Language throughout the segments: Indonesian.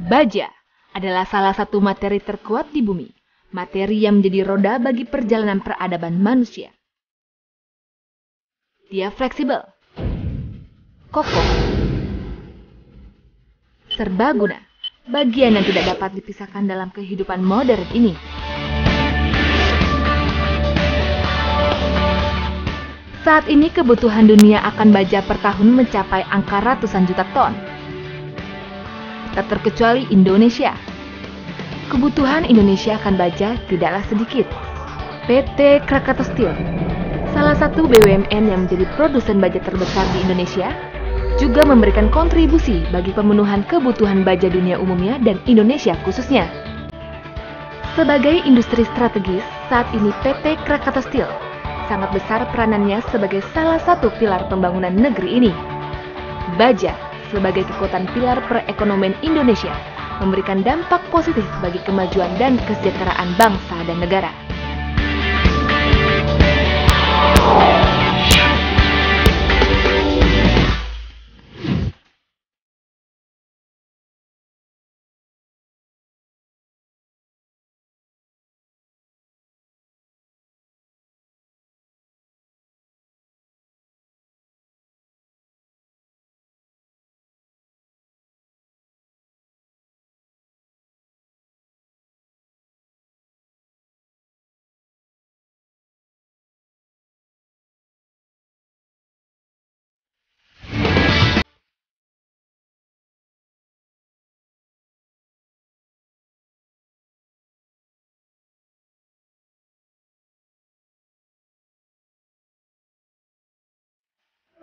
Baja adalah salah satu materi terkuat di bumi, materi yang menjadi roda bagi perjalanan peradaban manusia. Dia fleksibel, kokoh, serbaguna, bagian yang tidak dapat dipisahkan dalam kehidupan modern ini. Saat ini kebutuhan dunia akan baja per tahun mencapai angka ratusan juta ton. Tak terkecuali Indonesia. Kebutuhan Indonesia akan baja tidaklah sedikit. PT Krakatau Steel, salah satu BUMN yang menjadi produsen baja terbesar di Indonesia, juga memberikan kontribusi bagi pemenuhan kebutuhan baja dunia umumnya dan Indonesia khususnya. Sebagai industri strategis, saat ini PT Krakatau Steel sangat besar peranannya sebagai salah satu pilar pembangunan negeri ini. Baja sebagai kekuatan pilar perekonomian Indonesia memberikan dampak positif bagi kemajuan dan kesejahteraan bangsa dan negara.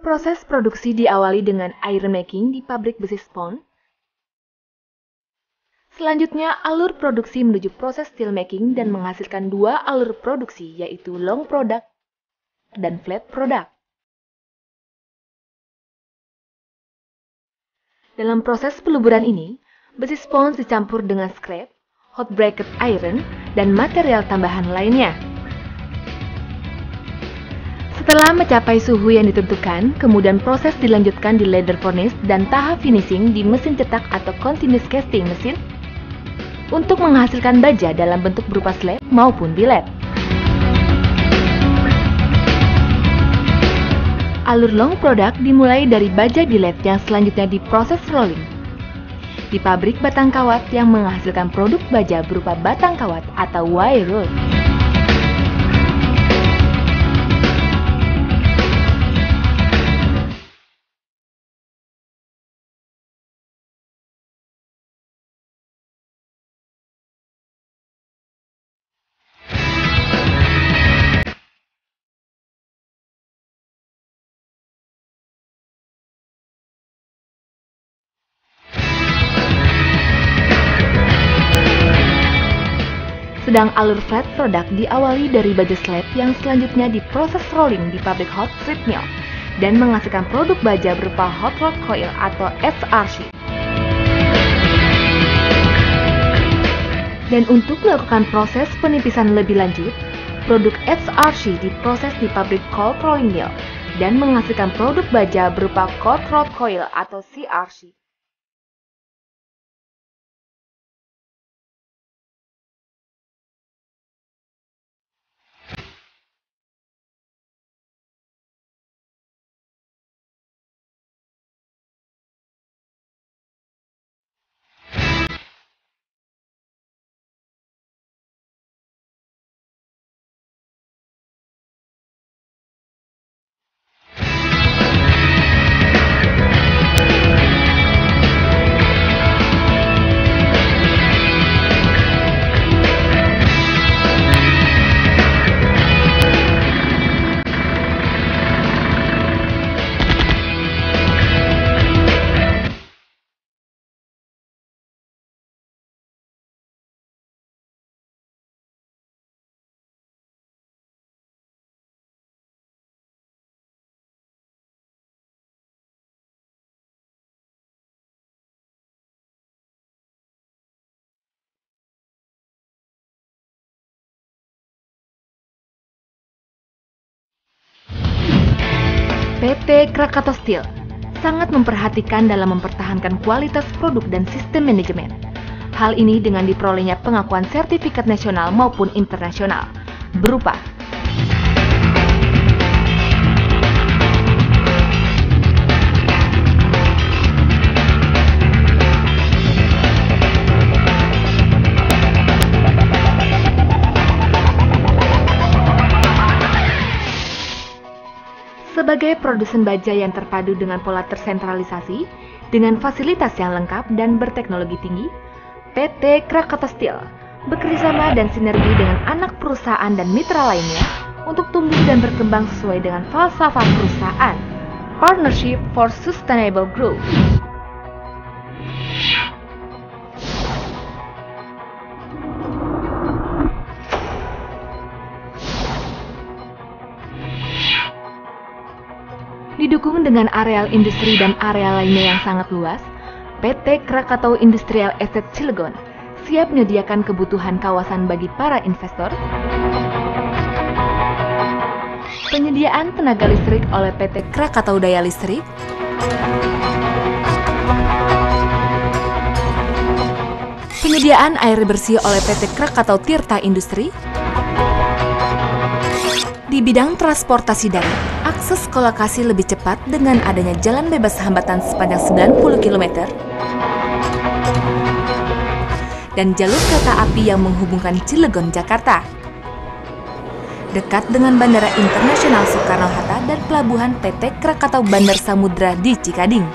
Proses produksi diawali dengan iron making di pabrik besi spons. Selanjutnya, alur produksi menuju proses steel making dan menghasilkan dua alur produksi, yaitu long product dan flat product. Dalam proses peluburan ini, besi spons dicampur dengan scrap, hot bracket iron, dan material tambahan lainnya. Setelah mencapai suhu yang ditentukan, kemudian proses dilanjutkan di lather furnace dan tahap finishing di mesin cetak atau continuous casting mesin untuk menghasilkan baja dalam bentuk berupa slab maupun billet. Alur long product dimulai dari baja billet yang selanjutnya diproses rolling di pabrik batang kawat yang menghasilkan produk baja berupa batang kawat atau wire roll. Sedang alur flat product diawali dari baja slab yang selanjutnya diproses rolling di pabrik hot strip mill dan menghasilkan produk baja berupa hot rolled coil atau HRC. Dan untuk melakukan proses penipisan lebih lanjut, produk HRC diproses di pabrik cold rolling mill dan menghasilkan produk baja berupa cold rolled coil atau CRC. PT Krakatau Steel sangat memperhatikan dalam mempertahankan kualitas produk dan sistem manajemen, Hal ini dengan diperolehnya pengakuan sertifikat nasional maupun internasional, berupa sebagai produsen baja yang terpadu dengan pola tersentralisasi, dengan fasilitas yang lengkap dan berteknologi tinggi, PT Krakatau Steel bekerjasama dan sinergi dengan anak perusahaan dan mitra lainnya untuk tumbuh dan berkembang sesuai dengan falsafah perusahaan, Partnership for Sustainable Growth. Didukung dengan areal industri dan area lainnya yang sangat luas, PT Krakatau Industrial Estate Cilegon siap menyediakan kebutuhan kawasan bagi para investor, penyediaan tenaga listrik oleh PT Krakatau Daya Listrik, penyediaan air bersih oleh PT Krakatau Tirta Industri. Di bidang transportasi darat, akses ke lokasi lebih cepat dengan adanya jalan bebas hambatan sepanjang 90 km dan jalur kereta api yang menghubungkan Cilegon, Jakarta. Dekat dengan Bandara Internasional Soekarno-Hatta dan pelabuhan PT Krakatau Bandar Samudra di Cikading.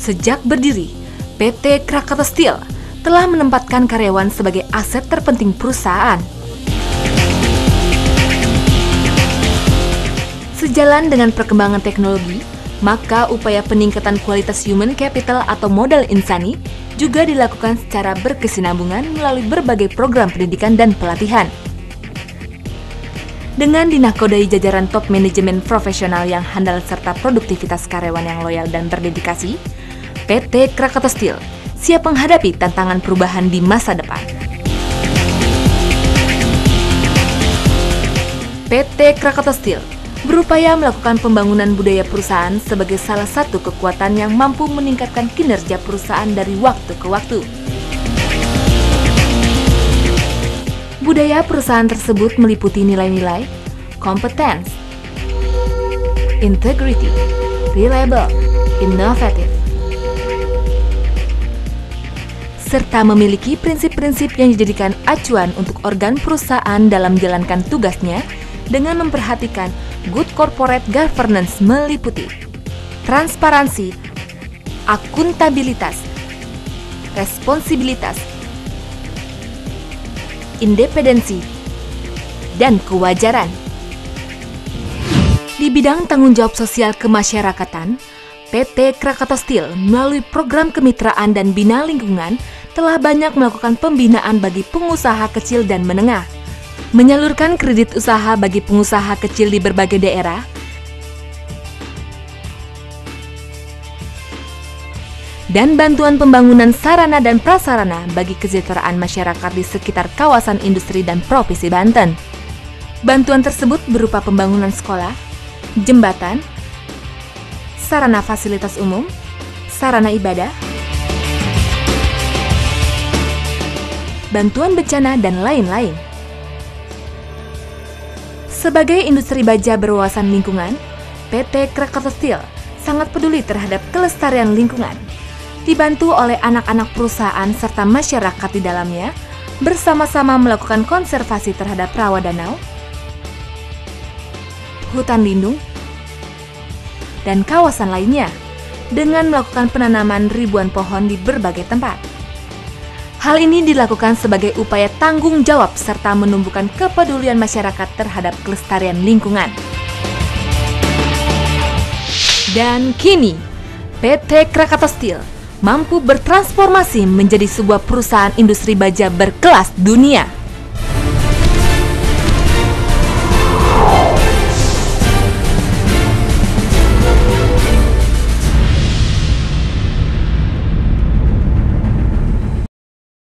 Sejak berdiri, PT Krakatau Steel telah menempatkan karyawan sebagai aset terpenting perusahaan. Sejalan dengan perkembangan teknologi, maka upaya peningkatan kualitas human capital atau modal insani juga dilakukan secara berkesinambungan melalui berbagai program pendidikan dan pelatihan. Dengan dinakodai jajaran top manajemen profesional yang handal serta produktivitas karyawan yang loyal dan berdedikasi, PT Krakatau Steel siap menghadapi tantangan perubahan di masa depan. PT Krakatau Steel berupaya melakukan pembangunan budaya perusahaan sebagai salah satu kekuatan yang mampu meningkatkan kinerja perusahaan dari waktu ke waktu. Budaya perusahaan tersebut meliputi nilai-nilai kompetens, integrity, reliable, inovatif, serta memiliki prinsip-prinsip yang dijadikan acuan untuk organ perusahaan dalam menjalankan tugasnya dengan memperhatikan good corporate governance meliputi transparansi, akuntabilitas, responsibilitas, independensi, dan kewajaran. Di bidang tanggung jawab sosial kemasyarakatan, PT Krakatau Steel melalui program kemitraan dan bina lingkungan telah banyak melakukan pembinaan bagi pengusaha kecil dan menengah, menyalurkan kredit usaha bagi pengusaha kecil di berbagai daerah, dan bantuan pembangunan sarana dan prasarana bagi kesejahteraan masyarakat di sekitar kawasan industri dan Provinsi Banten. Bantuan tersebut berupa pembangunan sekolah, jembatan, sarana fasilitas umum, sarana ibadah, bantuan bencana, dan lain-lain. Sebagai industri baja berwawasan lingkungan, PT Krakatau Steel sangat peduli terhadap kelestarian lingkungan. Dibantu oleh anak-anak perusahaan serta masyarakat di dalamnya, bersama-sama melakukan konservasi terhadap rawa danau, hutan lindung, dan kawasan lainnya, dengan melakukan penanaman ribuan pohon di berbagai tempat. Hal ini dilakukan sebagai upaya tanggung jawab serta menumbuhkan kepedulian masyarakat terhadap kelestarian lingkungan. Dan kini, PT Krakatau Steel mampu bertransformasi menjadi sebuah perusahaan industri baja berkelas dunia.